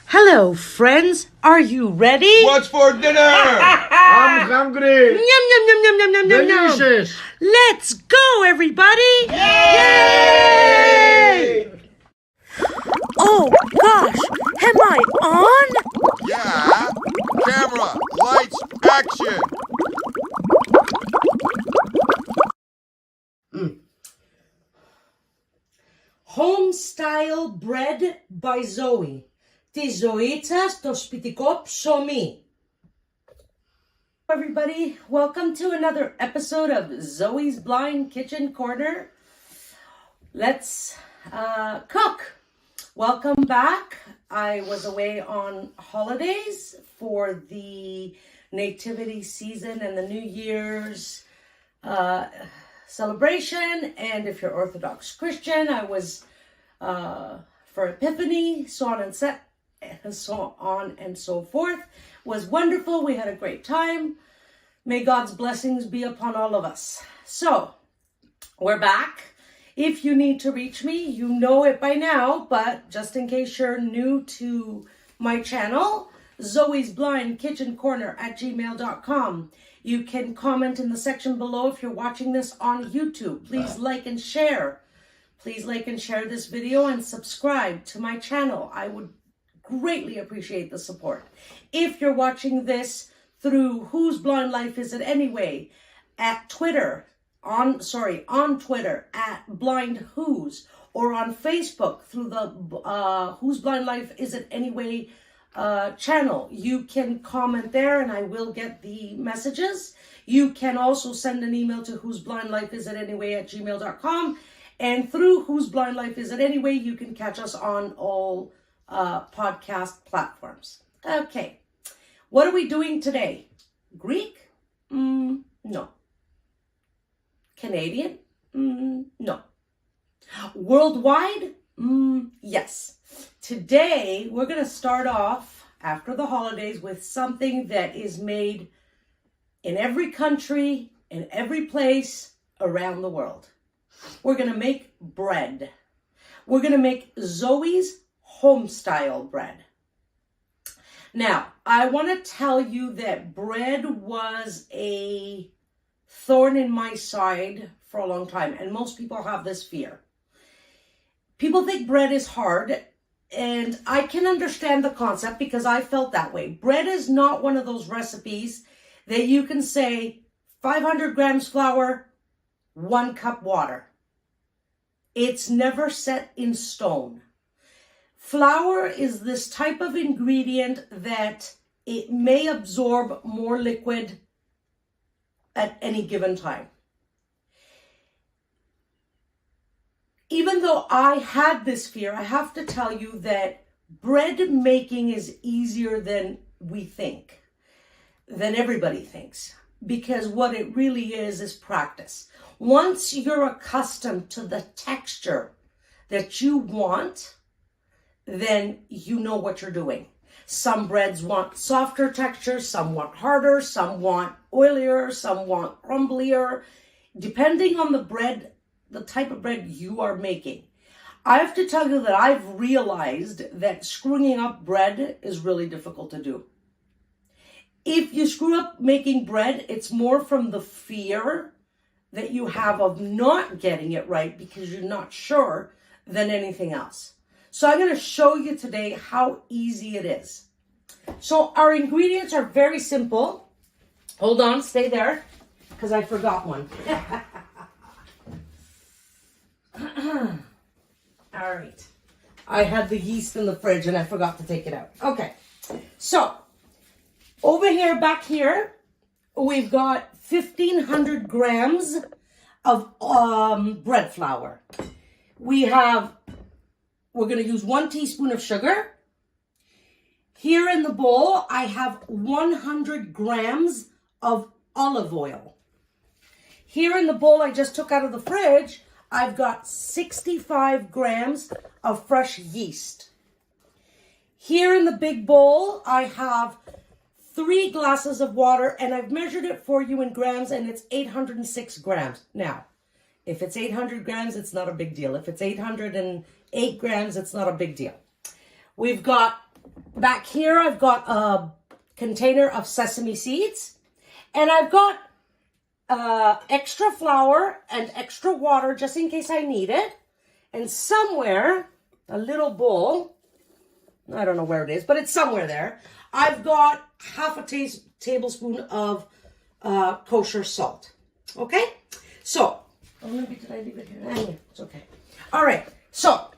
Hello, friends. Are you ready? What's for dinner? I'm hungry. Yum, yum, yum, yum, yum, yum, yum, yum. Delicious. Let's go, everybody. Yay! Oh, gosh. Am I on? Yeah. Camera, lights, action. Homestyle bread by Zoe. Τη ζωήτσα στο σπιτικό ψωμί. Everybody, welcome to another episode of Zoe's Blind Kitchen Corner. Let's cook. Welcome back. I was away on holidays for the nativity season and the New Year's celebration. And if you're Orthodox Christian, I was for Epiphany, so on and so forth. Was wonderful. We had a great time. May God's blessings be upon all of us. So, we're back. If you need to reach me, you know it by now, but just in case you're new to my channel, Zoe's Blind Kitchen Corner at gmail.com. You can comment in the section below if you're watching this on YouTube. Please like and share. Please like and share this video and subscribe to my channel. I would greatly appreciate the support. If you're watching this through Whose Blind Life Is It Anyway at Twitter, on Twitter at Blind Who's, or on Facebook through the Whose Blind Life Is It Anyway channel, you can comment there and I will get the messages. You can also send an email to whoseblindlifeisanyway@gmail.com, and through Whose Blind Life Is It Anyway, you can catch us on all podcast platforms. Okay, what are we doing today? Greek? No. Canadian? No. Worldwide? Yes. Today, we're going to start off after the holidays with something that is made in every country, in every place around the world. We're going to make bread. We're going to make Zoe's Homestyle bread. Now, I want to tell you that bread was a thorn in my side for a long time, and most people have this fear. People think bread is hard, and I can understand the concept because I felt that way. Bread is not one of those recipes that you can say 500 grams flour, 1 cup water. It's never set in stone. Flour is this type of ingredient that it may absorb more liquid at any given time. Even though I had this fear, I have to tell you that bread making is easier than we think, than everybody thinks, because what it really is practice. Once you're accustomed to the texture that you want, then you know what you're doing. Some breads want softer texture, some want harder, some want oilier, some want crumblier, depending on the bread, the type of bread you are making. I have to tell you that I've realized that screwing up bread is really difficult to do. If you screw up making bread, it's more from the fear that you have of not getting it right because you're not sure than anything else. So I'm going to show you today how easy it is. So our ingredients are very simple. Hold on, stay there, because I forgot one. All right. I had the yeast in the fridge and I forgot to take it out. Okay. So over here, back here, we've got 1,500 grams of bread flour. We're going to use 1 teaspoon of sugar. Here in the bowl, I have 100 grams of olive oil. Here in the bowl I just took out of the fridge, I've got 65 grams of fresh yeast. Here in the big bowl, I have 3 glasses of water, and I've measured it for you in grams, and it's 806 grams. Now, if it's 800 grams, it's not a big deal. If it's 808 grams, it's not a big deal. We've got back here I've got a container of sesame seeds, and I've got extra flour and extra water just in case I need it. And somewhere, a little bowl, I don't know where it is, but it's somewhere there, I've got half a tablespoon of kosher salt. Okay? So, oh, maybe did I leave it here? Yeah, it's okay. All right. So,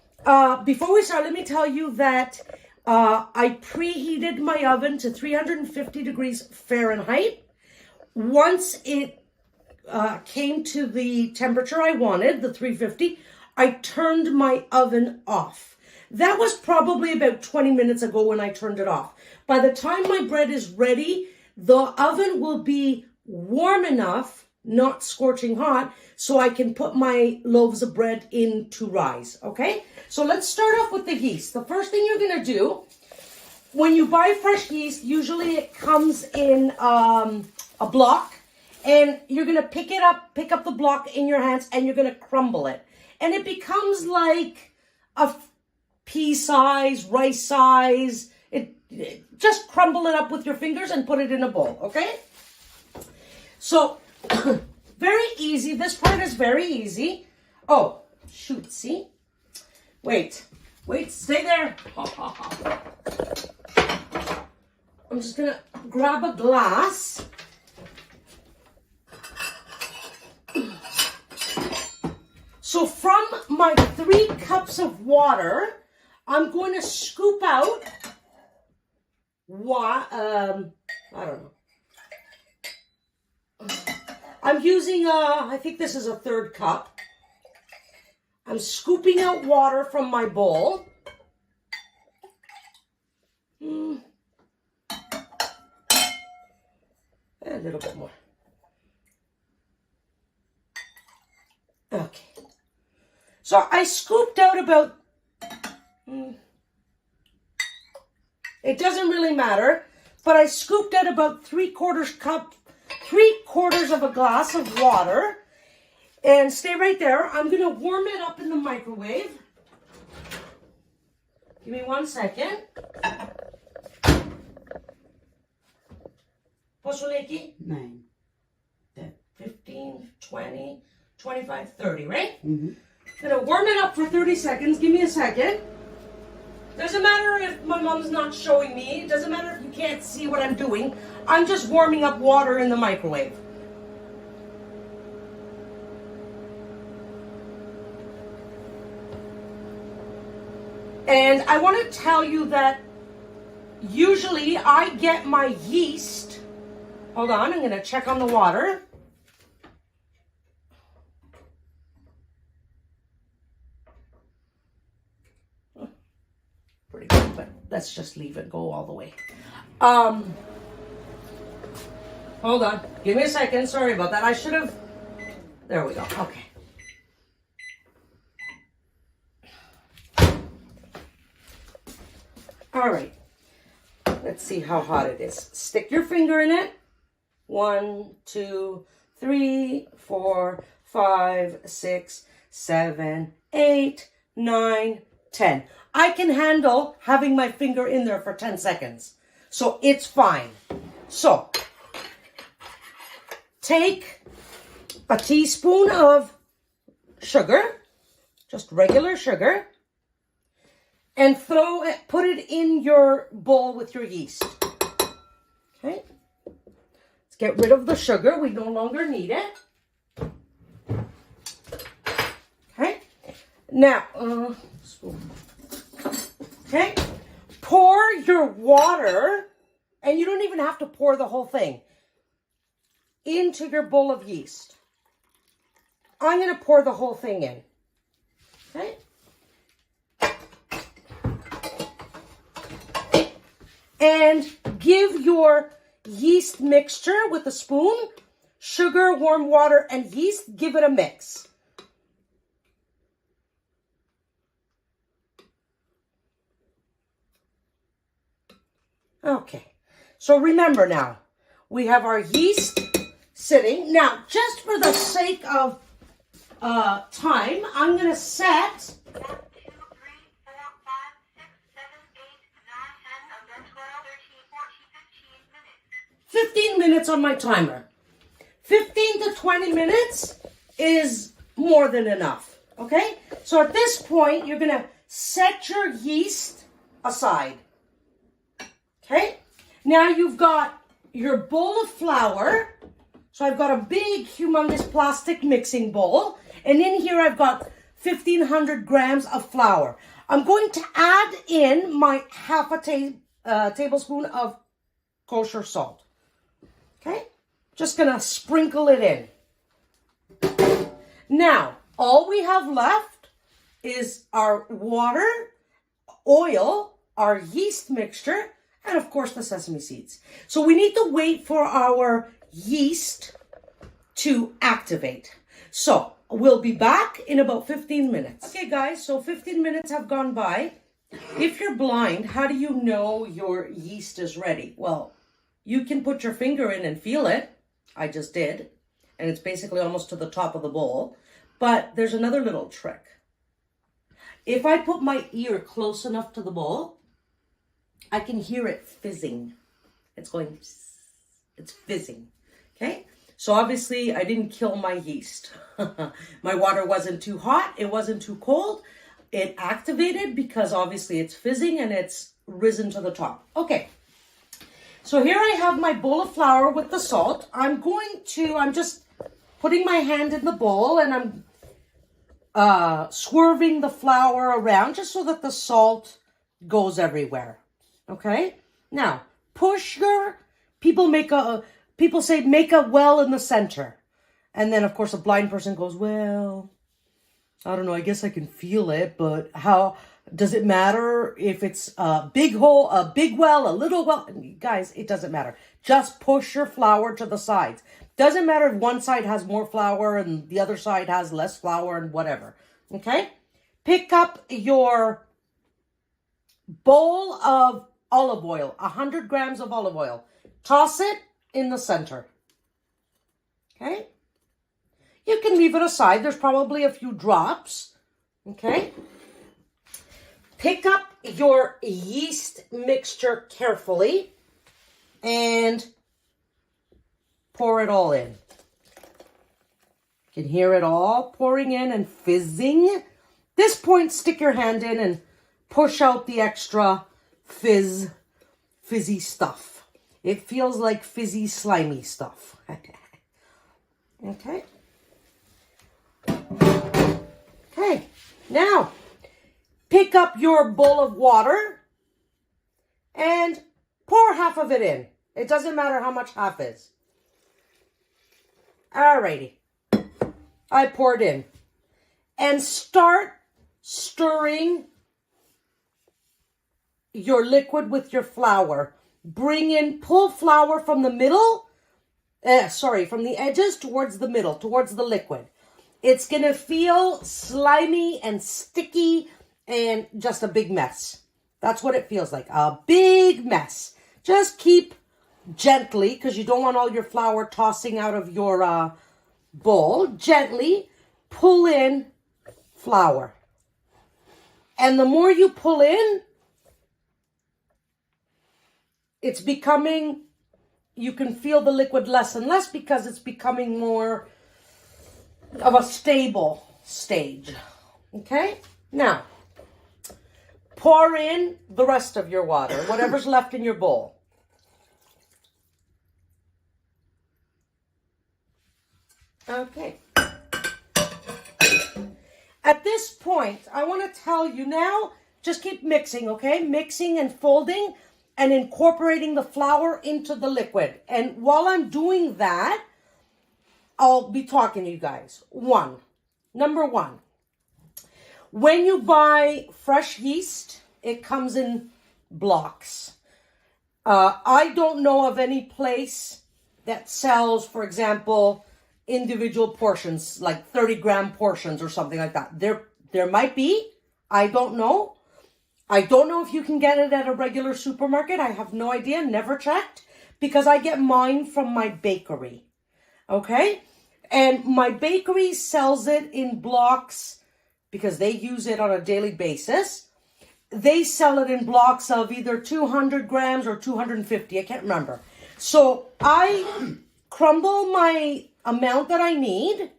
before we start, let me tell you that I preheated my oven to 350 degrees Fahrenheit. Once it came to the temperature I wanted, the 350, I turned my oven off. That was probably about 20 minutes ago when I turned it off. By the time my bread is ready, the oven will be warm enough, not scorching hot, so I can put my loaves of bread in to rise, okay? So let's start off with the yeast. The first thing you're going to do, when you buy fresh yeast, usually it comes in a block, and you're going to pick up the block in your hands, and you're going to crumble it. And it becomes like a pea size, rice size. Just crumble it up with your fingers and put it in a bowl, okay? So, very easy. This part is very easy. Oh, shoot, see? Wait, stay there. I'm just gonna grab a glass. So from my 3 cups of water, I'm going to scoop out I don't know. I'm using I think this is a 1/3 cup. I'm scooping out water from my bowl. A little bit more. Okay. So I scooped out about, it doesn't really matter, but I scooped out about 3/4 of a glass of water. And stay right there. I'm going to warm it up in the microwave. Give me 1 second. Posso ler aqui? 9, 10, 15, 20, 25, 30, right? Mm-hmm. Gonna warm it up for 30 seconds. Give me a second. Doesn't matter if my mom's not showing me. It doesn't matter if you can't see what I'm doing. I'm just warming up water in the microwave. And I want to tell you that usually I get my yeast. Hold on, I'm going to check on the water. Pretty good, but let's just leave it go all the way. Hold on. Give me a second. Sorry about that. I should have... There we go. Okay. All right. Let's see how hot it is. Stick your finger in it. 1, 2, 3, 4, 5, 6, 7, 8, 9, 10. I can handle having my finger in there for 10 seconds. So it's fine. So take a teaspoon of sugar, just regular sugar, and put it in your bowl with your yeast. Okay. Let's get rid of the sugar. We no longer need it. Okay. Now, spoon. Okay. Pour your water, and you don't even have to pour the whole thing, into your bowl of yeast. I'm going to pour the whole thing in. Okay. And give your yeast mixture with a spoon, sugar, warm water, and yeast. Give it a mix. Okay. So remember now, we have our yeast sitting. Now, just for the sake of time, I'm going to set... 1, 2, 3, 4, 5, 6, 7, 8, 9, 10, 15 minutes on my timer. 15 to 20 minutes is more than enough, okay? So at this point, you're going to set your yeast aside, okay? Now you've got your bowl of flour. So I've got a big, humongous plastic mixing bowl. And in here, I've got 1,500 grams of flour. I'm going to add in my half a tablespoon of kosher salt. Okay? Just going to sprinkle it in. Now, all we have left is our water, oil, our yeast mixture, and of course the sesame seeds. So we need to wait for our yeast to activate. So we'll be back in about 15 minutes. Okay guys, so 15 minutes have gone by. If you're blind, how do you know your yeast is ready? Well, you can put your finger in and feel it. I just did. And it's basically almost to the top of the bowl. But there's another little trick. If I put my ear close enough to the bowl, I can hear it fizzing. It's going, it's fizzing. Okay? So obviously I didn't kill my yeast. My water wasn't too hot. It wasn't too cold. It activated because obviously it's fizzing and it's risen to the top. Okay. So here I have my bowl of flour with the salt. I'm just putting my hand in the bowl and I'm swerving the flour around just so that the salt goes everywhere. Okay? Now, people say make a well in the center. And then, of course, a blind person goes, well, I don't know, I guess I can feel it, but how does it matter if it's a big hole, a big well, a little well? Guys, it doesn't matter. Just push your flour to the sides. Doesn't matter if one side has more flour and the other side has less flour and whatever. Okay? Pick up your bowl of olive oil, 100 grams of olive oil. Toss it in the center. Okay? You can leave it aside. There's probably a few drops. Okay? Pick up your yeast mixture carefully and pour it all in. You can hear it all pouring in and fizzing. This point, stick your hand in and push out the extra fizzy stuff. It feels like fizzy, slimy stuff. Okay. Okay, now pick up your bowl of water and pour half of it in. It doesn't matter how much half is. Alrighty. I poured in. And start stirring your liquid with your flour. Pull flour from the middle, from the edges towards the middle, towards the liquid. It's going to feel slimy and sticky and just a big mess. That's what it feels like, a big mess. Just keep gently, because you don't want all your flour tossing out of your bowl. Gently pull in flour. And the more you pull in, it's becoming, you can feel the liquid less and less because it's becoming more of a stable stage. Okay? Now, pour in the rest of your water, whatever's left in your bowl. Okay. At this point, I want to tell you now, just keep mixing, okay? Mixing and folding and incorporating the flour into the liquid. And while I'm doing that, I'll be talking to you guys. Number one, when you buy fresh yeast, it comes in blocks. I don't know of any place that sells, for example, individual portions, like 30-gram portions or something like that. There might be. I don't know. I don't know if you can get it at a regular supermarket. I have no idea. Never checked. Because I get mine from my bakery. Okay? And my bakery sells it in blocks because they use it on a daily basis. They sell it in blocks of either 200 grams or 250. I can't remember. So I crumble my amount that I need,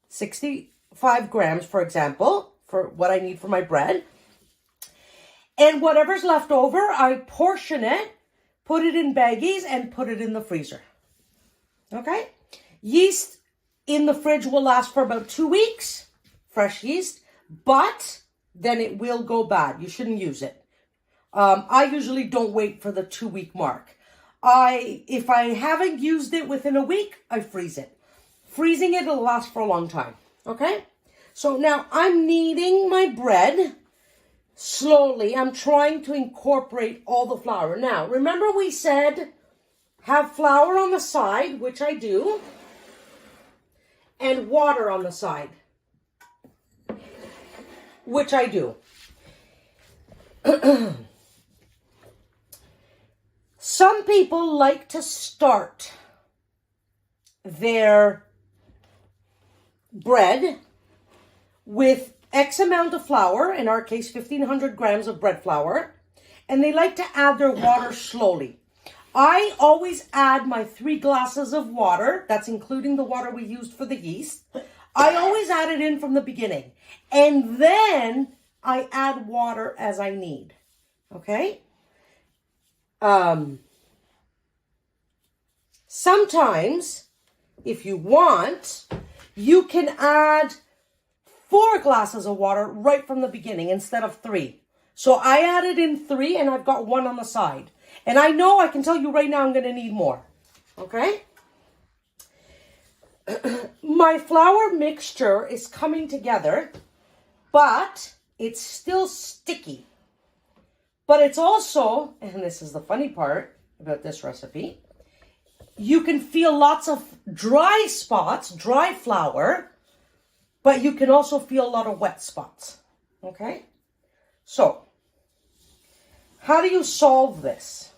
65 grams, for example, for what I need for my bread. And whatever's left over, I portion it, put it in baggies, and put it in the freezer. Okay? Yeast in the fridge will last for about 2 weeks, fresh yeast, but then it will go bad. You shouldn't use it. I usually don't wait for the 2-week mark. If I haven't used it within a week, I freeze it. Freezing it will last for a long time. Okay? So now I'm kneading my bread slowly. I'm trying to incorporate all the flour. Now, remember we said have flour on the side, which I do, and water on the side, which I do. Some people like to start their bread with X amount of flour, in our case 1,500 grams of bread flour, and they like to add their water slowly. I always add my 3 glasses of water, that's including the water we used for the yeast. I always add it in from the beginning, and then I add water as I need, okay? Sometimes, if you want, you can add 4 glasses of water right from the beginning instead of 3. So I added in 3 and I've got 1 on the side. And I know, I can tell you right now, I'm going to need more. Okay? My flour mixture is coming together, but it's still sticky. But it's also, and this is the funny part about this recipe, you can feel lots of dry spots, dry flour, but you can also feel a lot of wet spots, okay? So, how do you solve this?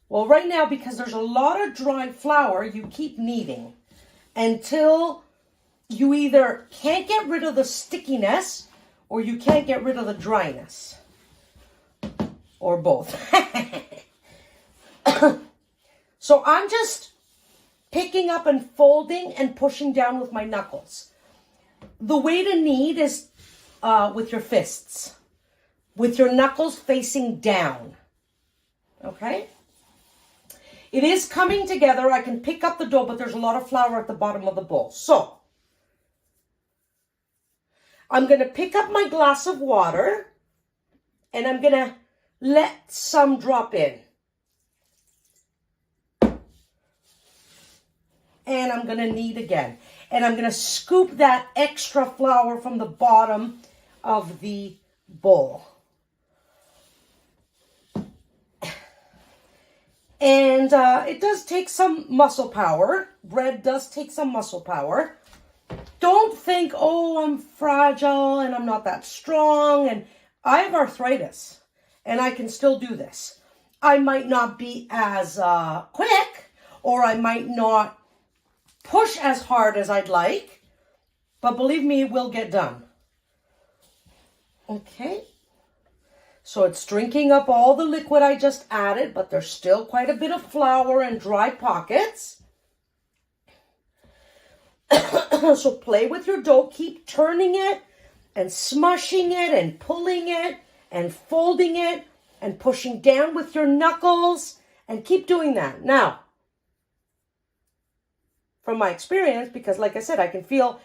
Well, right now, because there's a lot of dry flour, you keep kneading until you either can't get rid of the stickiness or you can't get rid of the dryness, or both. So I'm just picking up and folding and pushing down with my knuckles. The way to knead is with your fists, with your knuckles facing down, okay? It is coming together. I can pick up the dough, but there's a lot of flour at the bottom of the bowl. So I'm going to pick up my glass of water and I'm going to let some drop in. And I'm going to knead again. And I'm going to scoop that extra flour from the bottom of the bowl. And it does take some muscle power. Bread does take some muscle power. Don't think, oh, I'm fragile and I'm not that strong. And I have arthritis and I can still do this. I might not be as quick, or I might not push as hard as I'd like, but believe me, it will get done. Okay. So it's drinking up all the liquid I just added, but there's still quite a bit of flour and dry pockets. So play with your dough. Keep turning it and smushing it and pulling it and folding it and pushing down with your knuckles, and keep doing that. Now, from my experience, because like I said, I can feel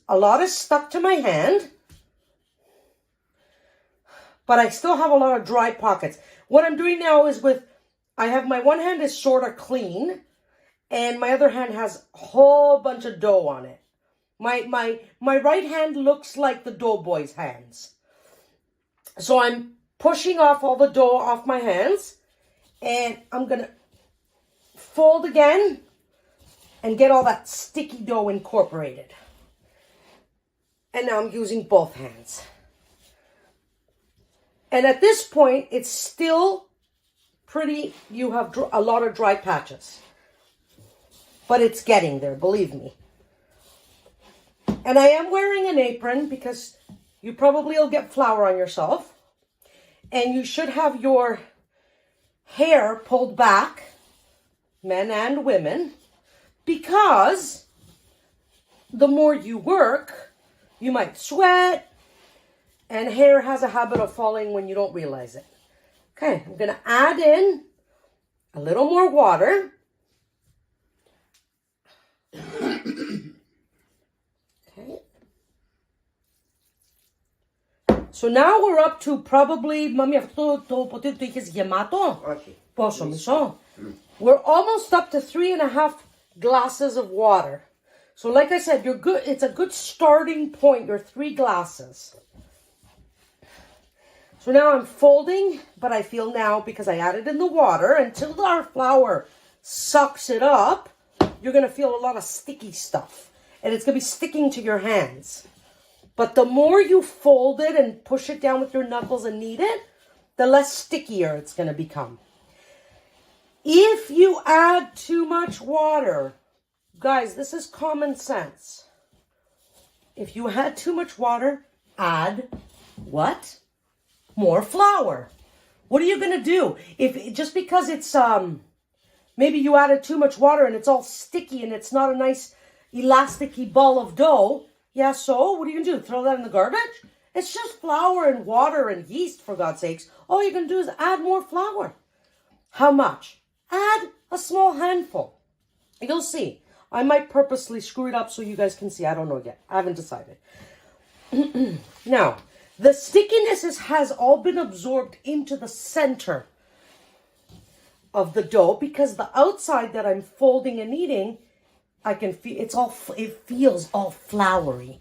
a lot is stuck to my hand, but I still have a lot of dry pockets. What I'm doing now is I have my one hand is sort of clean, and my other hand has a whole bunch of dough on it. My right hand looks like the doughboy's hands. So I'm pushing off all the dough off my hands, and I'm going to fold again and get all that sticky dough incorporated. And now I'm using both hands. And at this point, it's still pretty, you have a lot of dry patches. But it's getting there, believe me. And I am wearing an apron because you probably will get flour on yourself. And you should have your hair pulled back, men and women, because the more you work, you might sweat, and hair has a habit of falling when you don't realize it. Okay, I'm going to add in a little more water. Okay. So now we're up to probably, mami, αυτό το ποτήρι το είχες γεμάτο? Όχι. Πόσο, μισό? We're almost up to 3.5 glasses of water. So like I said, you're good. It's a good starting point, your 3 glasses. So now I'm folding, but I feel now, because I added in the water, until our flour sucks it up, you're going to feel a lot of sticky stuff. And it's going to be sticking to your hands. But the more you fold it and push it down with your knuckles and knead it, the less stickier it's going to become. If you add too much water, guys, this is common sense. If you add too much water, add what? More flour. What are you going to do? If just because it's maybe you added too much water and it's all sticky and it's not a nice elasticy ball of dough, yeah, so what are you going to do? Throw that in the garbage? It's just flour and water and yeast, for God's sakes. All you're going to do is add more flour. How much? Add a small handful. You'll see. I might purposely screw it up so you guys can see. I don't know yet. I haven't decided. Now, the stickiness has all been absorbed into the center of the dough, because the outside that I'm folding and kneading, I can feel it feels all floury.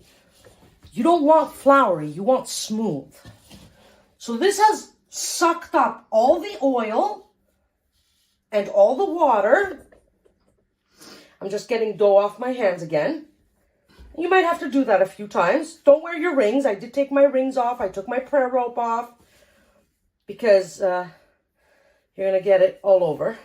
You don't want floury, you want smooth. So this has sucked up all the oil and all the water. I'm just getting dough off my hands again. You might have to do that a few times. Don't wear your rings. I did take my rings off. I took my prayer rope off, because you're going to get it all over.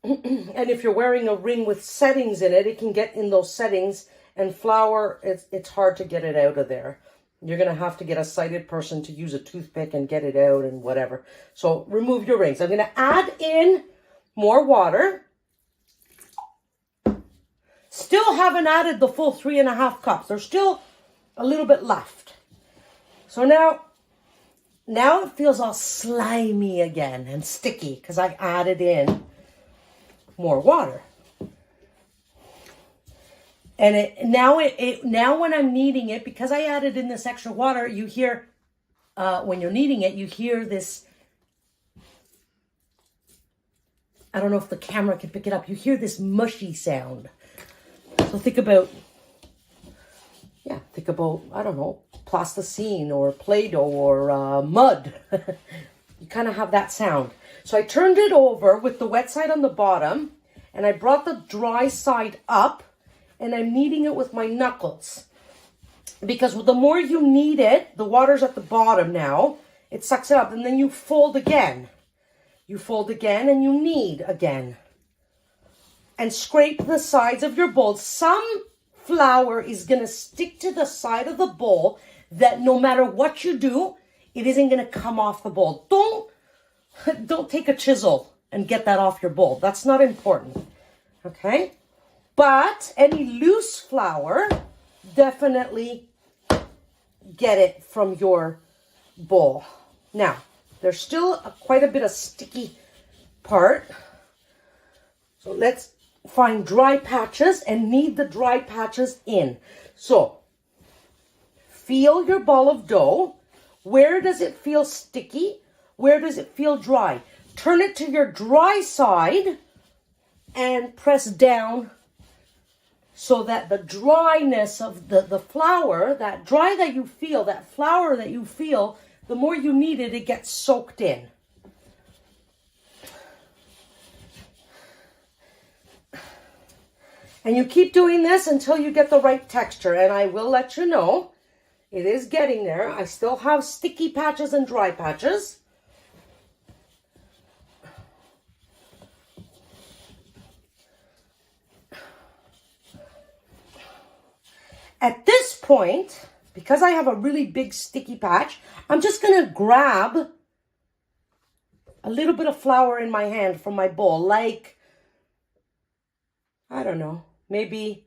And if you're wearing a ring with settings in it, it can get in those settings, and flour, it's hard to get it out of there. You're going to have to get a sighted person to use a toothpick and get it out and whatever. So remove your rings. I'm going to add in more water. Still haven't added the full 3.5 cups. There's still a little bit left. So now it feels all slimy again and sticky, because I added in more water. And now when I'm kneading it, because I added in this extra water, you hear, when you're kneading it, you hear this, I don't know if the camera can pick it up, you hear this mushy sound. So think about, I don't know, plasticine or Play-Doh or mud. You kind of have that sound. So I turned it over with the wet side on the bottom, and I brought the dry side up, and I'm kneading it with my knuckles. Because the more you knead it, the water's at the bottom now, it sucks it up, and then you fold again. You fold again and you knead again. And scrape the sides of your bowl. Some flour is going to stick to the side of the bowl that no matter what you do, it isn't going to come off the bowl. Don't take a chisel and get that off your bowl. That's not important. Okay? But any loose flour, definitely get it from your bowl. Now, there's still quite a bit of sticky part. So let's find dry patches and knead the dry patches in. So, feel your ball of dough. Where does it feel sticky? Where does it feel dry? Turn it to your dry side and press down so that the dryness of the flour, that flour that you feel, the more you knead it, it gets soaked in. And you keep doing this until you get the right texture. And I will let you know, it is getting there. I still have sticky patches and dry patches. At this point, because I have a really big sticky patch, I'm just going to grab a little bit of flour in my hand from my bowl, like, I don't know, maybe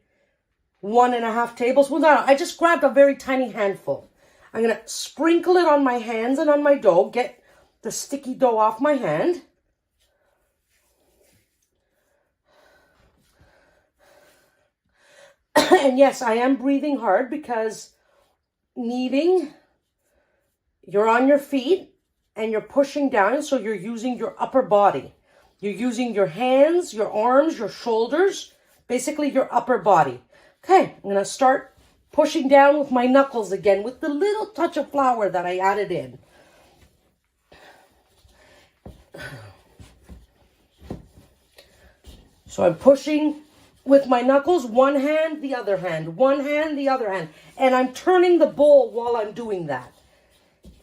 1.5 tablespoons. No, I just grabbed a very tiny handful. I'm going to sprinkle it on my hands and on my dough, get the sticky dough off my hand. And yes, I am breathing hard because kneading, you're on your feet and you're pushing down, so you're using your upper body. You're using your hands, your arms, your shoulders, basically your upper body. Okay, I'm going to start pushing down with my knuckles again with the little touch of flour that I added in. So I'm pushing with my knuckles, one hand, the other hand, one hand, the other hand. And I'm turning the bowl while I'm doing that.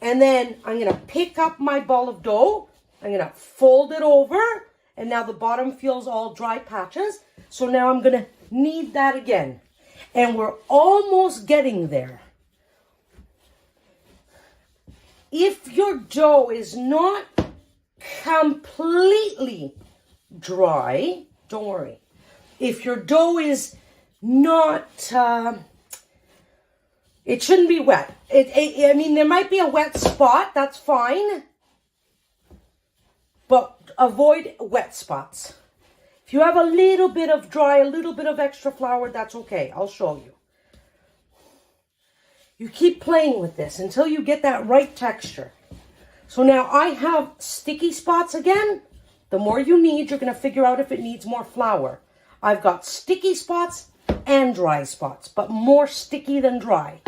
And then I'm going to pick up my ball of dough. I'm going to fold it over. And now the bottom feels all dry patches. So now I'm going to knead that again. And we're almost getting there. If your dough is not completely dry, don't worry. If your dough is not, it shouldn't be wet. I mean, there might be a wet spot, that's fine. But avoid wet spots. If you have a little bit of dry, a little bit of extra flour, that's okay. I'll show you. You keep playing with this until you get that right texture. So now I have sticky spots again. The more you need, you're going to figure out if it needs more flour. I've got sticky spots and dry spots, but more sticky than dry.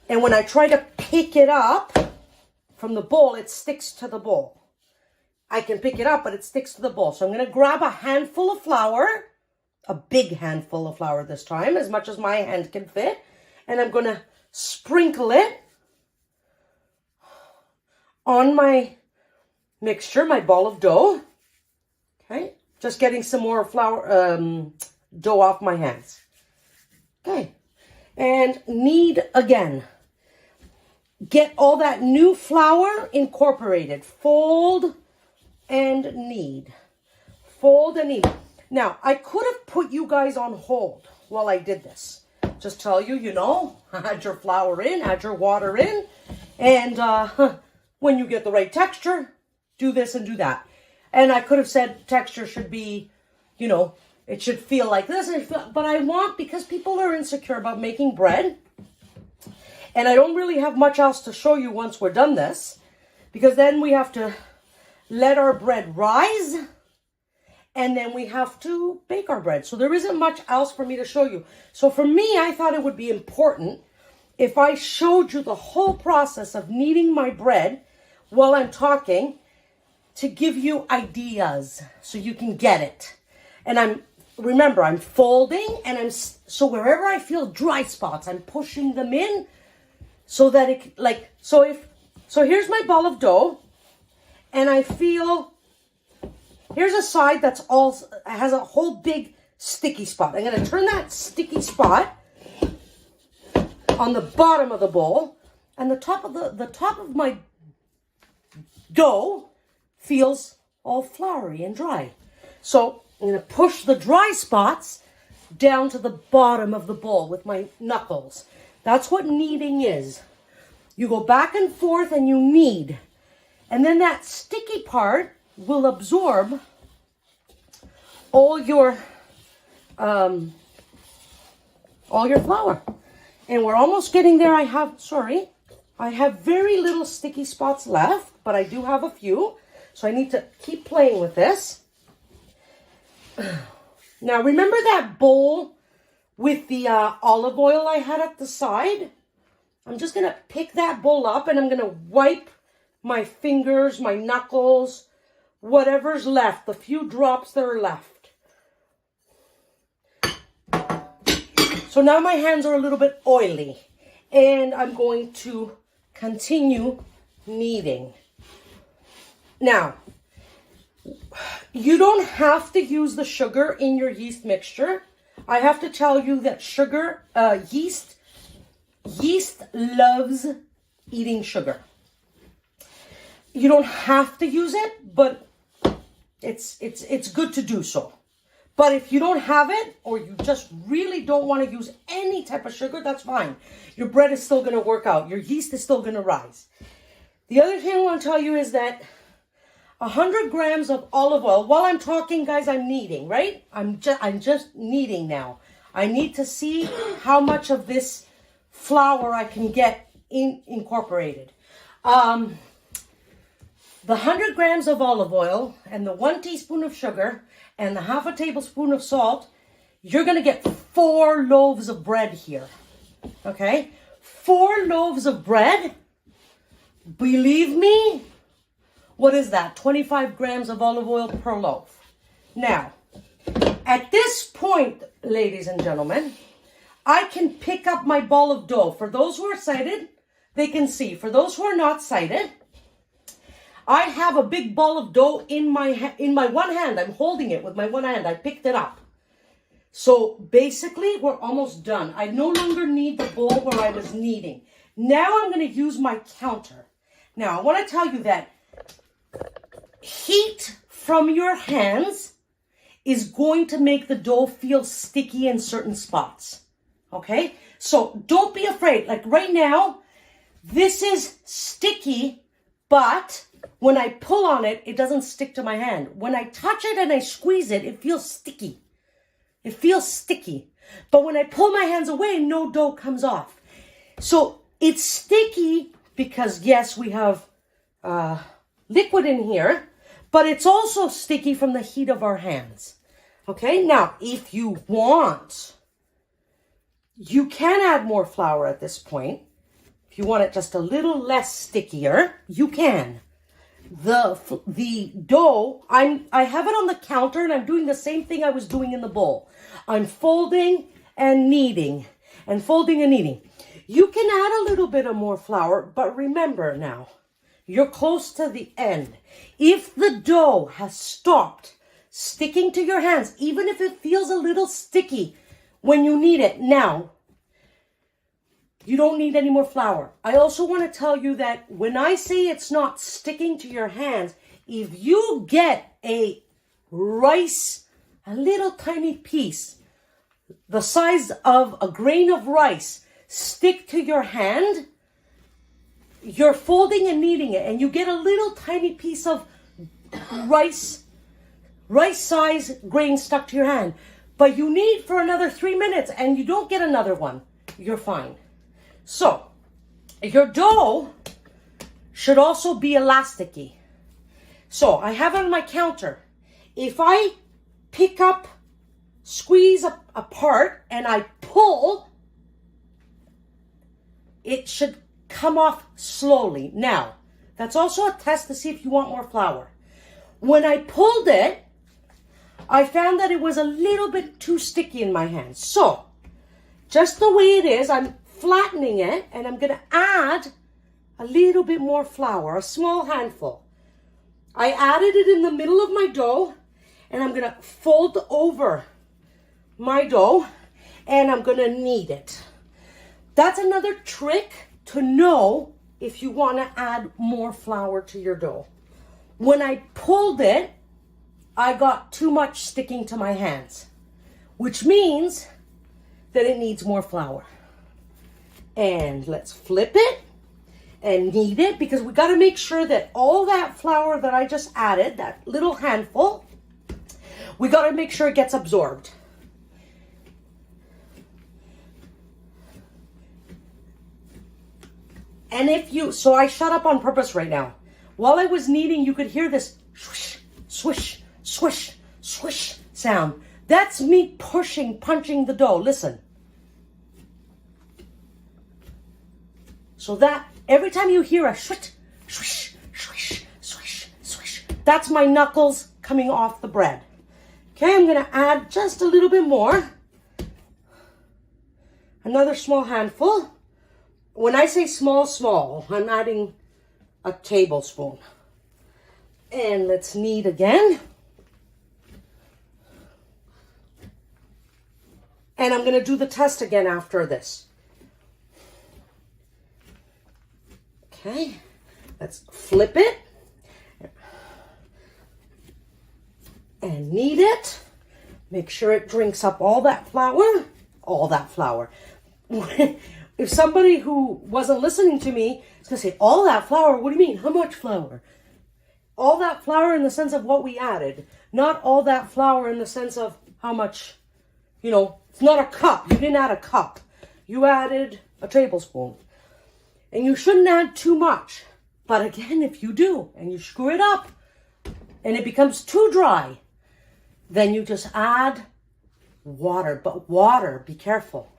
And when I try to pick it up from the bowl, it sticks to the bowl. I can pick it up, but it sticks to the bowl. So I'm going to grab a handful of flour, a big handful of flour this time, as much as my hand can fit. And I'm going to sprinkle it on my mixture, my ball of dough. Okay, just getting some more flour, dough off my hands. Okay, and knead again. Get all that new flour incorporated. Fold and knead. Fold and knead. Now, I could have put you guys on hold while I did this. Just tell you, you know, add your flour in, add your water in, and when you get the right texture, do this and do that. And I could have said texture should be, you know, it should feel like this. But I want, because people are insecure about making bread, and I don't really have much else to show you once we're done this, because then we have to let our bread rise, and then we have to bake our bread. So there isn't much else for me to show you. So for me, I thought it would be important if I showed you the whole process of kneading my bread while I'm talking, to give you ideas so you can get it. And remember, I'm folding, and so wherever I feel dry spots, I'm pushing them in so that it, so here's my ball of dough, and I feel, here's a side that's has a whole big sticky spot. I'm going to turn that sticky spot on the bottom of the bowl, and the top of my dough feels all floury and dry. So I'm going to push the dry spots down to the bottom of the bowl with my knuckles. That's what kneading is. You go back and forth and you knead. And then that sticky part will absorb all your flour. And we're almost getting there. I have very little sticky spots left, but I do have a few. So I need to keep playing with this. Now, remember that bowl with the olive oil I had at the side? I'm just going to pick that bowl up, and I'm going to wipe my fingers, my knuckles, whatever's left, the few drops that are left. So now my hands are a little bit oily, and I'm going to continue kneading. Now, you don't have to use the sugar in your yeast mixture. I have to tell you that yeast loves eating sugar. You don't have to use it, but it's good to do so. But if you don't have it, or you just really don't want to use any type of sugar, that's fine. Your bread is still going to work out. Your yeast is still going to rise. The other thing I want to tell you is that 100 grams of olive oil. While I'm talking, guys, I'm kneading, right? I'm just kneading now. I need to see how much of this flour I can get incorporated. The 100 grams of olive oil and the 1 teaspoon of sugar and the half a tablespoon of salt, you're going to get 4 loaves of bread here. Okay? 4 loaves of bread. Believe me, what is that? 25 grams of olive oil per loaf. Now, at this point, ladies and gentlemen, I can pick up my ball of dough. For those who are sighted, they can see. For those who are not sighted, I have a big ball of dough in my one hand. I'm holding it with my one hand. I picked it up. So basically, we're almost done. I no longer need the bowl where I was kneading. Now I'm going to use my counter. Now, I want to tell you that heat from your hands is going to make the dough feel sticky in certain spots. Okay? So don't be afraid. Like right now, this is sticky, but when I pull on it, it doesn't stick to my hand. When I touch it and I squeeze it, it feels sticky. It feels sticky. But when I pull my hands away, no dough comes off. So it's sticky because, yes, we have liquid in here, but it's also sticky from the heat of our hands. Okay, now, if you want, you can add more flour at this point. If you want it just a little less stickier, you can. The dough, I have it on the counter and I'm doing the same thing I was doing in the bowl. I'm folding and kneading and folding and kneading. You can add a little bit of more flour, but remember now, you're close to the end. If the dough has stopped sticking to your hands, even if it feels a little sticky when you knead it, now, you don't need any more flour. I also want to tell you that when I say it's not sticking to your hands, if you get a rice, a little tiny piece, the size of a grain of rice, stick to your hand, you're folding and kneading it, and you get a little tiny piece of rice size grain stuck to your hand. But you knead for another 3 minutes and you don't get another one. You're fine. So, your dough should also be elasticy. So, I have it on my counter. If I pick up, squeeze apart, and I pull, it should come off slowly. Now, that's also a test to see if you want more flour. When I pulled it, I found that it was a little bit too sticky in my hands. So, just the way it is, I'm flattening it, and I'm going to add a little bit more flour, a small handful. I added it in the middle of my dough, and I'm going to fold over my dough, and I'm going to knead it. That's another trick to know if you want to add more flour to your dough. When I pulled it, I got too much sticking to my hands, which means that it needs more flour. And let's flip it and knead it, because we got to make sure that all that flour that I just added, that little handful, we got to make sure it gets absorbed. And so I shut up on purpose right now. While I was kneading, you could hear this swish, swish, swish, swish sound. That's me punching the dough. Listen. So that every time you hear a swish, swish, swish, swish, swish, that's my knuckles coming off the bread. Okay, I'm going to add just a little bit more. Another small handful. When I say small, I'm adding a tablespoon. And let's knead again. And I'm going to do the test again after this. Okay, let's flip it and knead it. Make sure it drinks up all that flour. All that flour. If somebody who wasn't listening to me is going to say, all that flour, what do you mean? How much flour? All that flour in the sense of what we added. Not all that flour in the sense of how much, you know, it's not a cup. You didn't add a cup. You added a tablespoon. And you shouldn't add too much. But again, if you do, and you screw it up, and it becomes too dry, then you just add water. But water, be careful.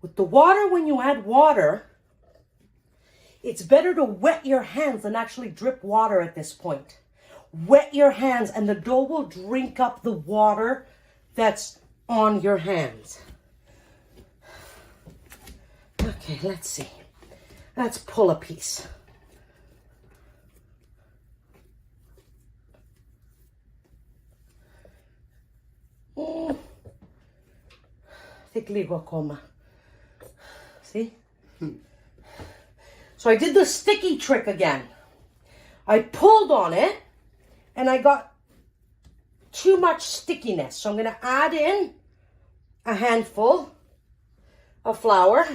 With the water, when you add water, it's better to wet your hands than actually drip water at this point. Wet your hands and the dough will drink up the water that's on your hands. Okay, let's see. Let's pull a piece. See? So I did the sticky trick again. I pulled on it and I got too much stickiness. So I'm going to add in a handful of flour,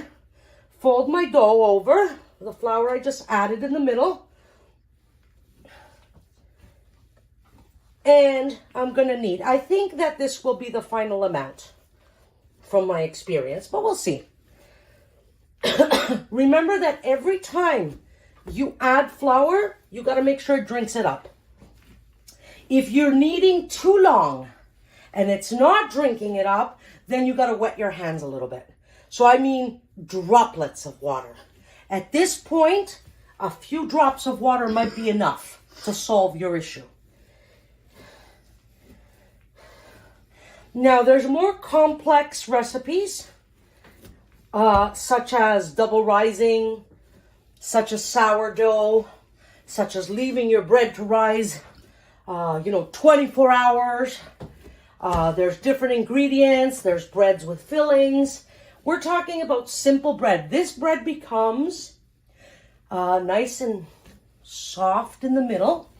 fold my dough over, the flour I just added in the middle, and I'm going to knead. I think that this will be the final amount from my experience, but we'll see. Remember that every time you add flour, you got to make sure it drinks it up. If you're kneading too long and it's not drinking it up, then you got to wet your hands a little bit. So I mean droplets of water. At this point, a few drops of water might be enough to solve your issue. Now, there's more complex recipes, such as double rising, such as sourdough, such as leaving your bread to rise, 24 hours. There's different ingredients. There's breads with fillings. We're talking about simple bread. This bread becomes nice and soft in the middle,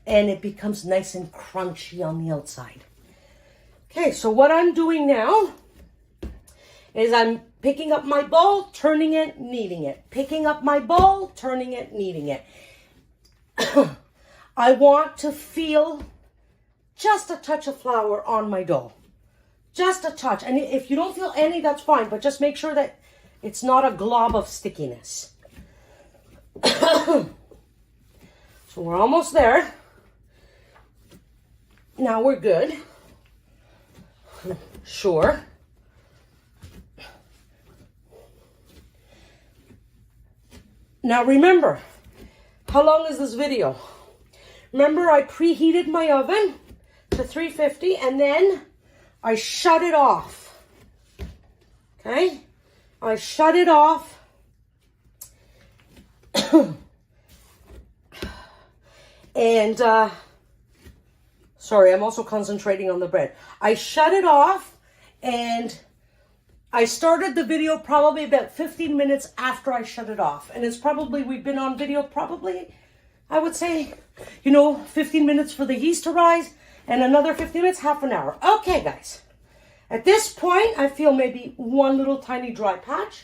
and it becomes nice and crunchy on the outside. Okay, so what I'm doing now is I'm picking up my bowl, turning it, kneading it. Picking up my bowl, turning it, kneading it. I want to feel just a touch of flour on my dough. Just a touch. And if you don't feel any, that's fine. But just make sure that it's not a glob of stickiness. So we're almost there. Now we're good. Sure. Now remember, how long is this video? Remember, I preheated my oven to 350 and then I shut it off. Okay? I shut it off. And, sorry, I'm also concentrating on the bread. I shut it off and I started the video probably about 15 minutes after I shut it off. And it's probably, we've been on video probably, I would say, 15 minutes for the yeast to rise and another 15 minutes, half an hour. Okay, guys. At this point, I feel maybe one little tiny dry patch,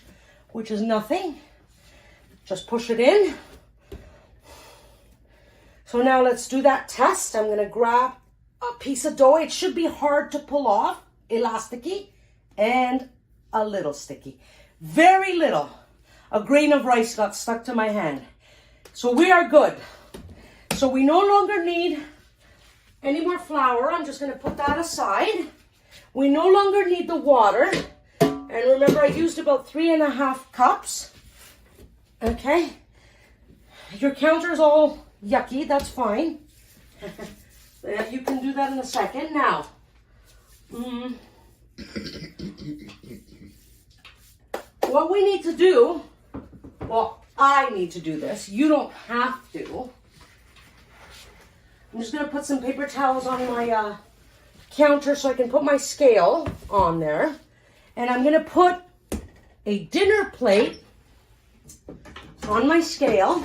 which is nothing. Just push it in. So now let's do that test. I'm going to grab a piece of dough. It should be hard to pull off, elasticy, and a little sticky. Very little. A grain of rice got stuck to my hand. So we are good. So we no longer need any more flour. I'm just going to put that aside. We no longer need the water. And remember, I used about 3.5 cups. Okay. Your counter's all yucky. That's fine. You can do that in a second. Now, what we need to do, well, I need to do this. You don't have to. I'm just going to put some paper towels on my counter so I can put my scale on there. And I'm going to put a dinner plate. So on my scale.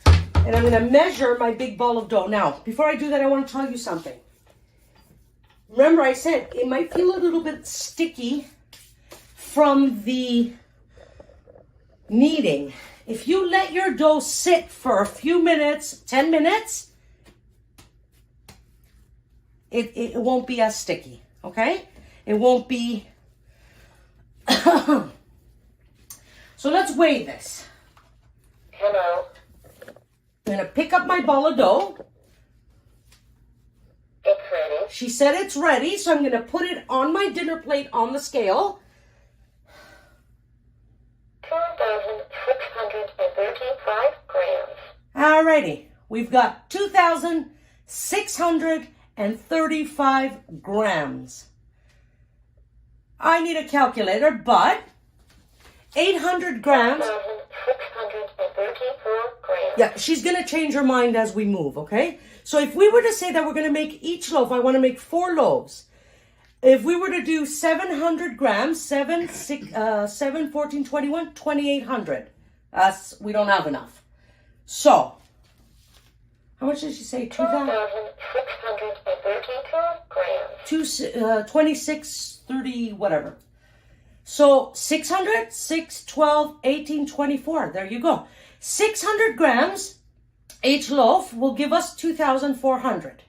And I'm going to measure my big ball of dough. Now, before I do that, I want to tell you something. Remember I said it might feel a little bit sticky from the kneading. If you let your dough sit for a few minutes, 10 minutes, it won't be as sticky, okay? It won't be... So let's weigh this. Hello. I'm going to pick up my ball of dough. It's ready. She said it's ready, so I'm going to put it on my dinner plate on the scale. 2,635 grams. Alrighty, we've got 2,635 grams. I need a calculator, but 800 grams. 2,634 grams. Yeah, she's going to change her mind as we move, okay? So if we were to say that we're going to make each loaf, I want to make 4 loaves. If we were to do 700 grams, 7, 14, 21, 2,800. We don't have enough. So, how much did she say? 2,632 grams. 26, 30, whatever. So 600, 6, 12, 18, 24. There you go. 600 grams each loaf will give us 2,400.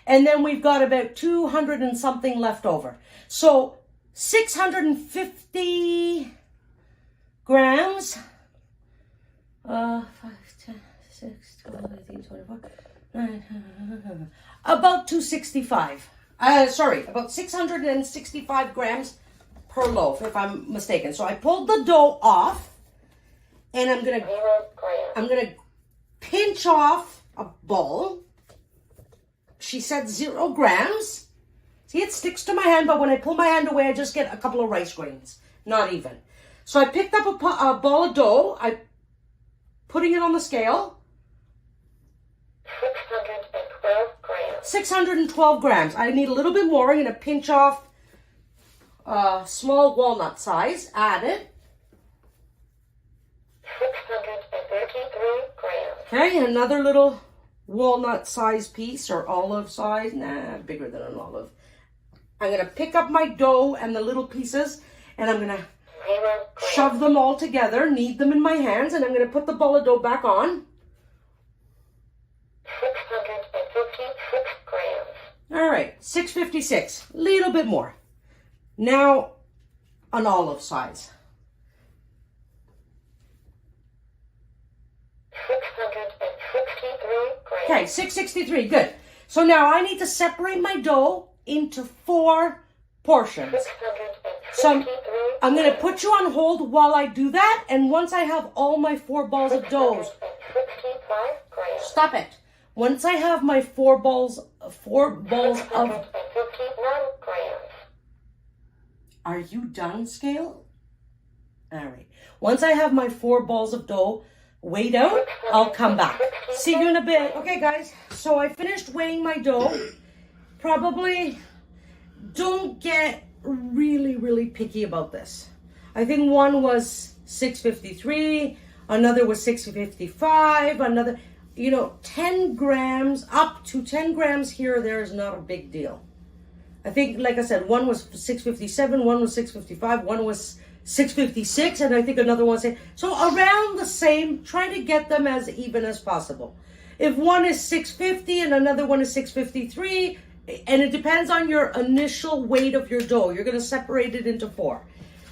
And then we've got about 200 and something left over. So 650 grams. 5, 10, 6, 12, 18, 24. 9, about 265. About 665 grams per loaf, if I'm mistaken. So I pulled the dough off, and I'm gonna pinch off a bowl. She said 0 grams. See, it sticks to my hand, but when I pull my hand away, I just get a couple of rice grains. Not even. So I picked up a ball of dough. I'm putting it on the scale. 612 grams. 612 grams. I need a little bit more. I'm going to pinch off small walnut size. Add it. 633 grams. Okay, another little walnut size piece or olive size. Nah, bigger than an olive. I'm going to pick up my dough and the little pieces, and I'm going to 0 grams. shove them all together, knead them in my hands, and I'm going to put the ball of dough back on. 656 grams. All right, 656, a little bit more. Now, an olive size. 663 grams. Okay, 663, good. So now I need to separate my dough into 4 portions. 663 I'm going to put you on hold while I do that, and once I have all my 4 balls of dough, 665 grams. stop it. Once I have my 4 balls of... 651 grams. Are you done, scale? All right. Once I have my 4 balls of dough weighed out, I'll come back. See you in a bit. Okay, guys. So I finished weighing my dough. Probably don't get really, really picky about this. I think one was 653. Another was 655. Another... 10 grams, up to 10 grams here or there is not a big deal. I think, like I said, one was 657, one was 655, one was 656, and I think another one was... So around the same, try to get them as even as possible. If one is 650 and another one is 653, and it depends on your initial weight of your dough, you're going to separate it into 4.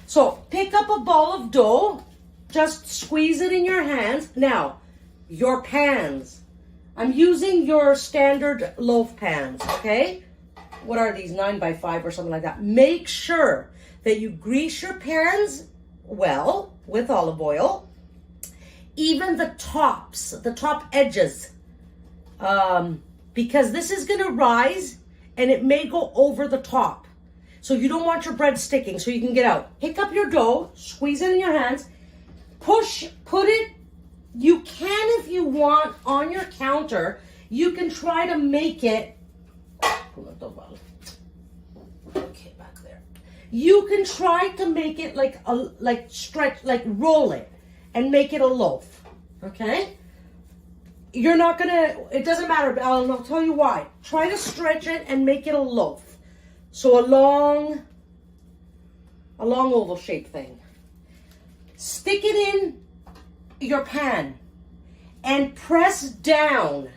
So pick up a ball of dough, just squeeze it in your hands. Now, your pans. I'm using your standard loaf pans, okay? What are these, 9x5 or something like that? Make sure that you grease your pans well with olive oil. Even the tops, the top edges. Because this is gonna rise and it may go over the top. So you don't want your bread sticking, so you can get out. Pick up your dough, squeeze it in your hands, put it. You can, if you want, on your counter, you can try to make it, okay, back there. You can try to make it like stretch, like roll it. and make it a loaf, okay? You're not gonna, it doesn't matter, but I'll tell you why. Try to stretch it and make it a loaf. So a long oval shape thing. Stick it in your pan and press down.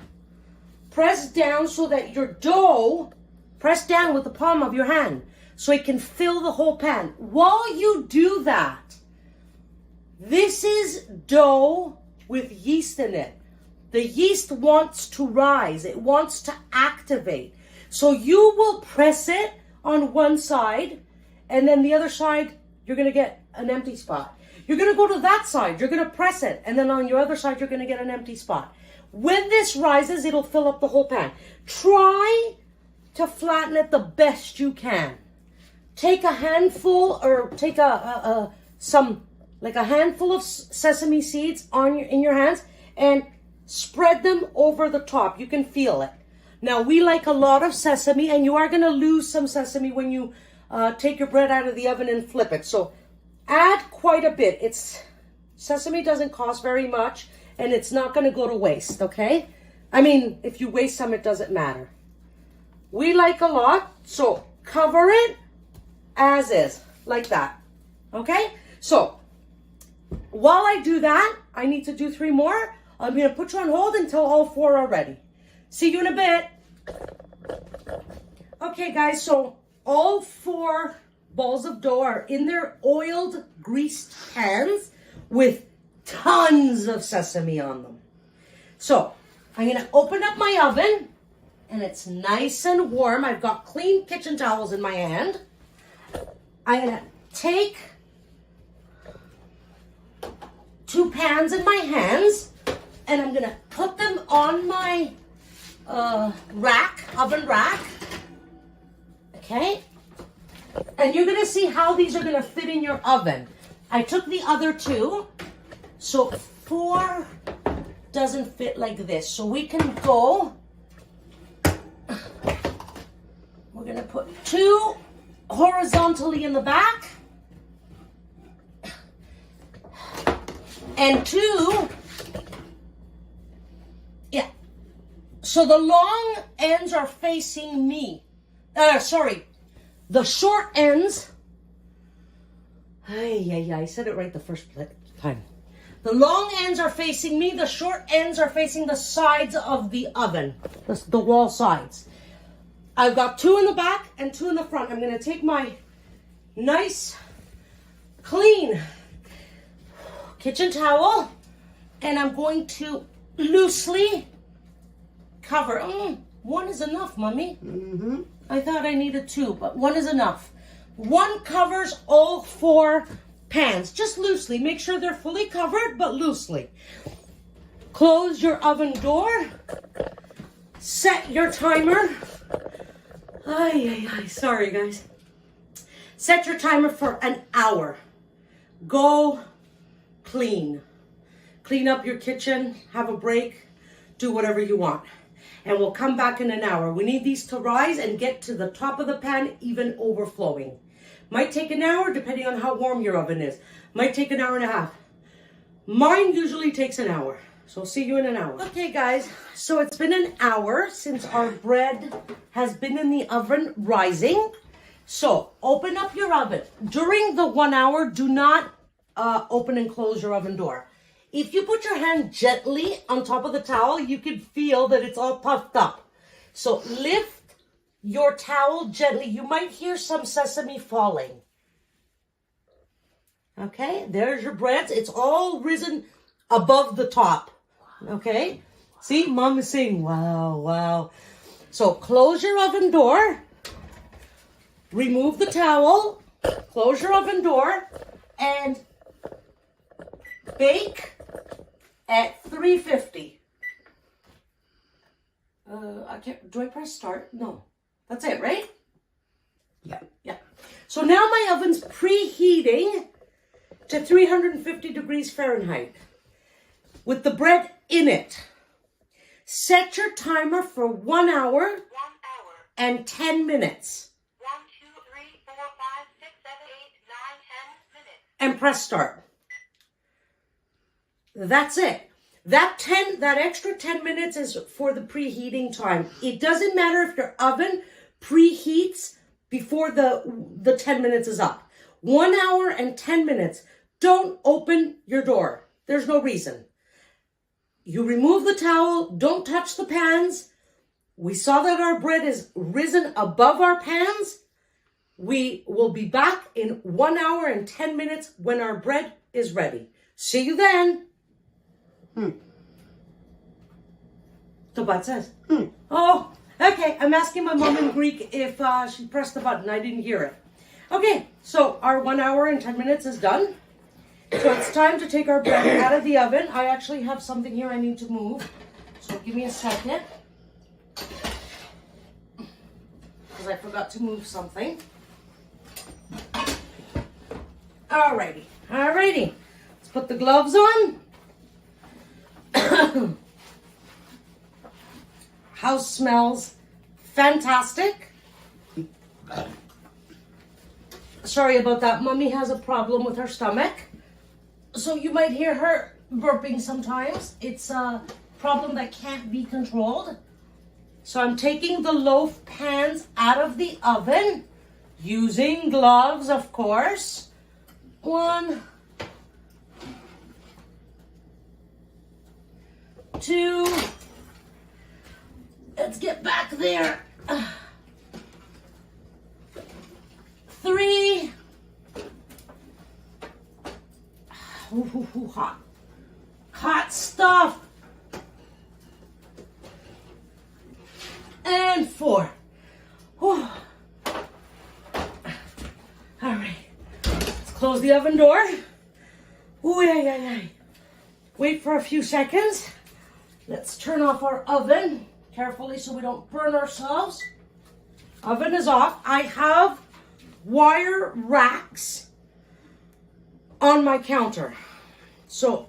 Press down so that your dough, press down with the palm of your hand so it can fill the whole pan. While you do that, this is dough with yeast in it. The yeast wants to rise. It wants to activate. So you will press it on one side, and then the other side, you're going to get an empty spot. You're going to go to that side. You're going to press it, and then on your other side, you're going to get an empty spot. When this rises, it'll fill up the whole pan. Try to flatten it the best you can. Take a handful, or take a handful of sesame seeds in your hands, and spread them over the top. You can feel it. Now, we like a lot of sesame, and you are going to lose some sesame when you take your bread out of the oven and flip it. So add quite a bit. Sesame doesn't cost very much, and it's not going to go to waste, okay? I mean, if you waste some, it doesn't matter. We like a lot, so cover it as is, like that, okay? So while I do that, I need to do 3 more. I'm going to put you on hold until all 4 are ready. See you in a bit. Okay, guys, so all 4 balls of dough are in their oiled, greased pans with tons of sesame on them. So I'm going to open up my oven, and it's nice and warm. I've got clean kitchen towels in my hand. I'm going to take 2 pans in my hands, and I'm going to put them on my oven rack. Okay? And you're going to see how these are going to fit in your oven. I took the other 2, so 4 doesn't fit like this. So we can go, we're going to put 2 horizontally in the back, and 2, yeah. So the long ends are facing me. The short ends, I said it right the first time. The long ends are facing me, the short ends are facing the sides of the oven, the wall sides. I've got 2 in the back and 2 in the front. I'm going to take my nice, clean kitchen towel, and I'm going to loosely cover. 1 is enough, Mommy. Mm-hmm. I thought I needed 2, but 1 is enough. 1 covers all 4 pans, just loosely. Make sure they're fully covered, but loosely. Close your oven door. Set your timer. Sorry, guys. Set your timer for an hour. Go clean. Clean up your kitchen, have a break, do whatever you want. And we'll come back in an hour. We need these to rise and get to the top of the pan, even overflowing. Might take an hour, depending on how warm your oven is. Might take an hour and a half. Mine usually takes an hour. So see you in an hour. Okay, guys. So it's been an hour since our bread has been in the oven rising. So open up your oven. During the 1 hour, do not open and close your oven door. If you put your hand gently on top of the towel, you can feel that it's all puffed up. So lift your towel gently. You might hear some sesame falling. Okay, there's your bread. It's all risen above the top. Okay, see, Mom is saying, wow, wow. So close your oven door. Remove the towel. Close your oven door. And bake at 350. Do I press start? No. That's it, right? Yeah. So now my oven's preheating to 350 degrees Fahrenheit with the bread in it. Set your timer for 1 hour and 10 minutes. 1, 2, 3, 4, 5, 6, 7, 8, 9, 10 minutes. And press start. That's it. That extra 10 minutes is for the preheating time. It doesn't matter if your oven preheats before the 10 minutes is up. 1 hour and 10 minutes. Don't open your door. There's no reason. You remove the towel. Don't touch the pans. We saw that our bread is risen above our pans. We will be back in 1 hour and 10 minutes when our bread is ready. See you then. The butt says. Oh, okay. I'm asking my mom in Greek if she pressed the button. I didn't hear it. Okay, so our 1 hour and 10 minutes is done. So it's time to take our bread out of the oven. I actually have something here I need to move. So give me a second. Because I forgot to move something. Alrighty. Let's put the gloves on. House smells fantastic. Sorry about that. Mommy has a problem with her stomach. So you might hear her burping sometimes. It's a problem that can't be controlled. So I'm taking the loaf pans out of the oven using gloves, of course. 1, 2. Let's get back there. 3. Ooh, hot stuff. And 4. All right. Let's close the oven door. Ooh, yeah. Wait for a few seconds. Let's turn off our oven carefully so we don't burn ourselves. Oven is off. I have wire racks on my counter. So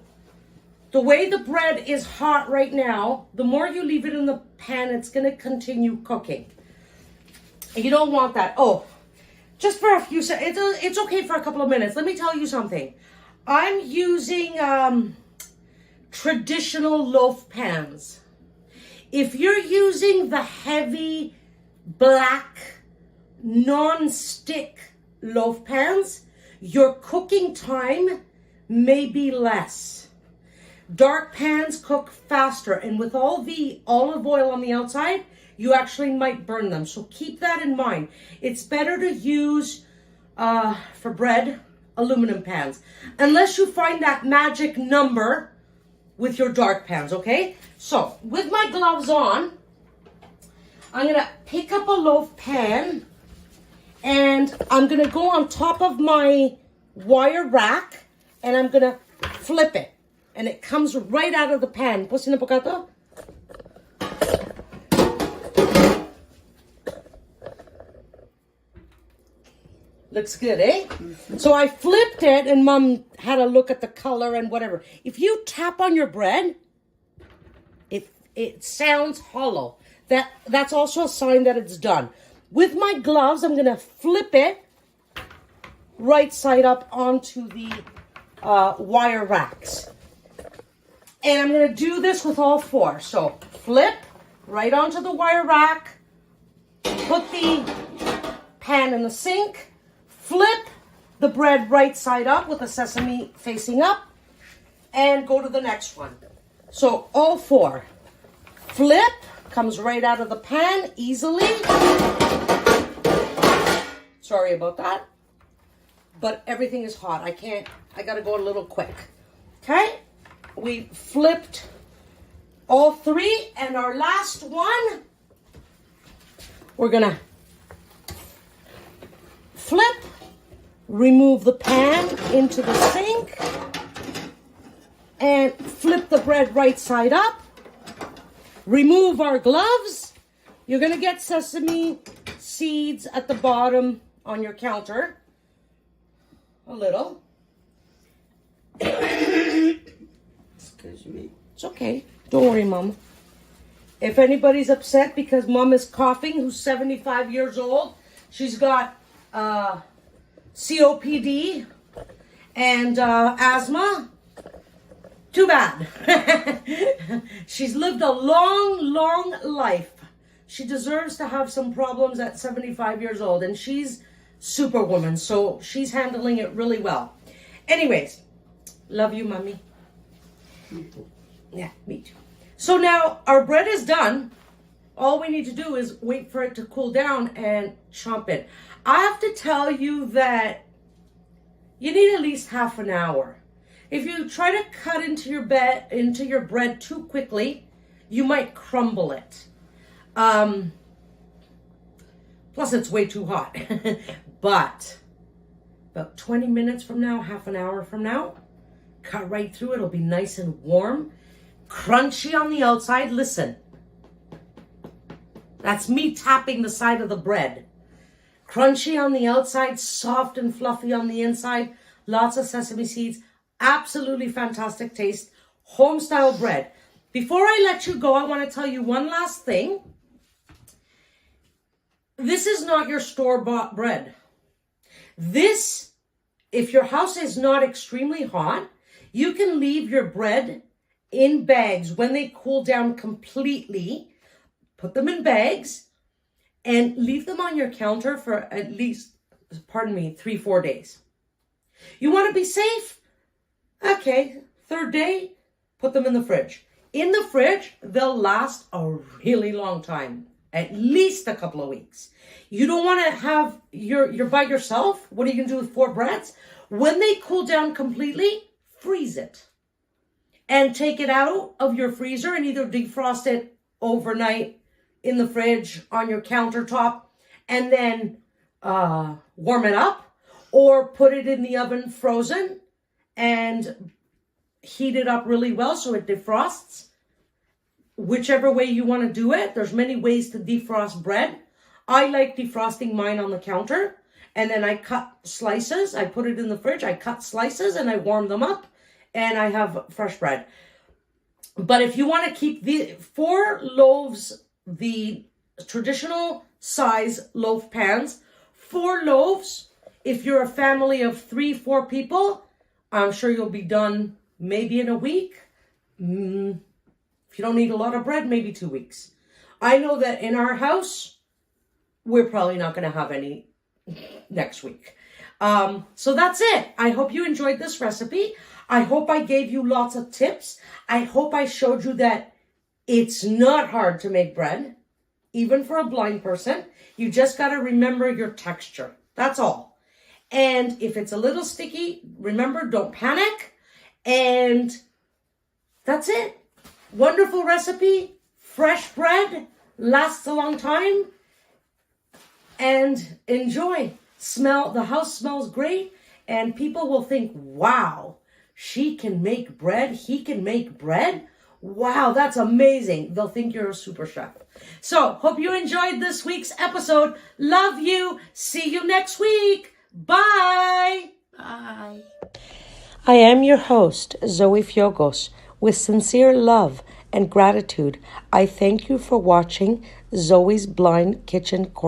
the way the bread is hot right now, the more you leave it in the pan, it's going to continue cooking. You don't want that. Oh, just for a few seconds. It's okay for a couple of minutes. Let me tell you something. I'm using traditional loaf pans. If you're using the heavy black non-stick loaf pans, your cooking time may be less. Dark pans cook faster, and with all the olive oil on the outside, you actually might burn them. So keep that in mind. It's better to use, for bread, aluminum pans. Unless you find that magic number with your dark pans, okay? So, with my gloves on, I'm going to pick up a loaf pan, and I'm going to go on top of my wire rack, and I'm going to flip it. And it comes right out of the pan. Pusin na po ka to? Looks good, eh? So I flipped it, and Mom had a look at the color and whatever. If you tap on your bread, it sounds hollow. That's also a sign that it's done. With my gloves, I'm going to flip it right side up onto the wire racks. And I'm going to do this with all 4. So flip right onto the wire rack, put the pan in the sink, flip the bread right side up with the sesame facing up, and go to the next one. So all 4. Flip, comes right out of the pan easily. Sorry about that. But everything is hot. I gotta go a little quick. Okay? We flipped all 3, and our last one, we're gonna flip, remove the pan into the sink, and flip the bread right side up. Remove our gloves. You're gonna get sesame seeds at the bottom on your counter. A little. Excuse me. It's okay. Don't worry, Mom. If anybody's upset because Mom is coughing, who's 75 years old, she's got COPD and asthma. 2 too bad. She's lived a long, long life. She deserves to have some problems at 75 years old, and she's superwoman, so she's handling it really well. Anyways, love you, mommy. Yeah, me too. So now our bread is done. All we need to do is wait for it to cool down and chomp it. I have to tell you that you need at least half an hour. If you try to cut into your bread too quickly, you might crumble it. Plus it's way too hot. But about 20 minutes from now, half an hour from now, cut right through. It'll be nice and warm, crunchy on the outside. Listen, that's me tapping the side of the bread. Crunchy on the outside, soft and fluffy on the inside. Lots of sesame seeds. Absolutely fantastic taste. Homestyle bread. Before I let you go, I want to tell you one last thing. This is not your store-bought bread. This, if your house is not extremely hot, you can leave your bread in bags when they cool down completely. Put them in bags and leave them on your counter for at least, 3-4 days. You want to be safe? Okay, third day, put them in the fridge. In the fridge, they'll last a really long time. At least a couple of weeks. You don't want to have, you're by yourself. What are you going to do with 4 breads? When they cool down completely, freeze it. And take it out of your freezer and either defrost it overnight in the fridge on your countertop and then warm it up, or put it in the oven frozen and heat it up really well so it defrosts. Whichever way you want to do it, there's many ways to defrost bread. I like defrosting mine on the counter, and then I cut slices. I put it in the fridge. I cut slices and I warm them up, and I have fresh bread. But if you want to keep the 4 loaves, the traditional size loaf pans, 4 loaves, if you're a family of 3-4 people, I'm sure you'll be done maybe in a week. If you don't need a lot of bread, maybe 2 weeks. I know that in our house, we're probably not going to have any next week. So that's it. I hope you enjoyed this recipe. I hope I gave you lots of tips. I hope I showed you that it's not hard to make bread, even for a blind person. You just got to remember your texture. That's all. And if it's a little sticky, remember, don't panic. And that's it. Wonderful recipe, fresh bread, lasts a long time, and enjoy. The house smells great, and people will think, wow, she can make bread, he can make bread. Wow, that's amazing. They'll think you're a super chef. So, hope you enjoyed this week's episode. Love you. See you next week. Bye. Bye. I am your host, Zoe Fiogos. With sincere love and gratitude, I thank you for watching Zoe's Blind Kitchen Corner.